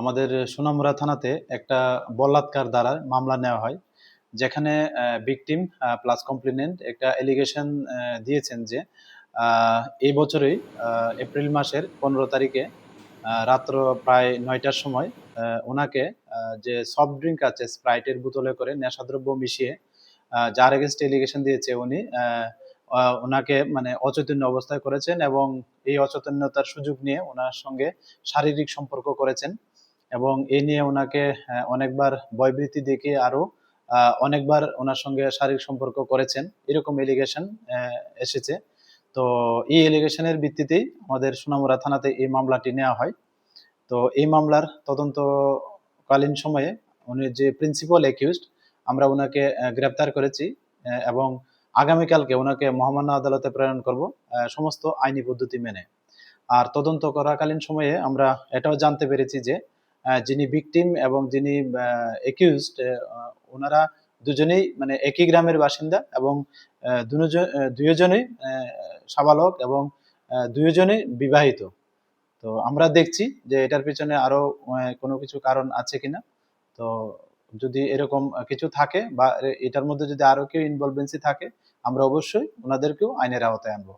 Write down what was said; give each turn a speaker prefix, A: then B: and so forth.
A: আমাদের সোনামুড়া থানাতে একটা বলাৎকার দ্বারা মামলা নেওয়া হয়, যেখানে ভিকটিম প্লাস কমপ্লেনেন্ট একটা এলিগেশন দিয়েছেন যে এই বছরই এপ্রিল মাসের 15 তারিখে রাত্র প্রায় 9টার সময় ওনাকে যে সফট ড্রিঙ্ক আছে স্প্রাইটের বোতলে করে নেশাদ্রব্য মিশিয়ে যার এগেনস্ট এলিগেশন দিয়েছে উনি ওনাকে মানে অচৈতন্য অবস্থায় করেছেন এবং এই অচৈতন্যতার সুযোগ নিয়ে ওনার সঙ্গে শারীরিক সম্পর্ক করেছেন এবং এই নিয়ে ওনাকে অনেকবার ভয়ভীতি দেখিয়ে আরো অনেকবার ওনার সঙ্গে শারীরিক সম্পর্ক করেছেন, এরকম এলিগেশন এসেছে। তো এই এলিগেশনের ভিত্তিতেই আমাদের সোনামুড়া থানাতে এই মামলাটি নেওয়া হয়। তো এই মামলার তদন্তকালীন সময়ে উনি যে প্রিন্সিপাল অ্যাকিউজড, আমরা ওনাকে গ্রেপ্তার করেছি এবং আগামীকালকে ওনাকে মহামান্য আদালতে প্রেরণ করব সমস্ত আইনি পদ্ধতি মেনে। আর তদন্ত করাকালীন সময়ে আমরা এটাও জানতে পেরেছি যে যিনি ভিকটিম এবং যিনি অ্যাকিউজড, ওনারা দুজনেই মানে একই গ্রামের বাসিন্দা এবং দুজনেই সাবালক এবং দুজনেই বিবাহিত। তো আমরা দেখছি যে এটার পিছনে আরো কোনো কিছু কারণ আছে কিনা। তো যদি এরকম কিছু থাকে বা এটার মধ্যে যদি আরো কেউ ইনভলভেন্সি থাকে, আমরা অবশ্যই ওনাদেরকেও আইনের আওতায় আনবো।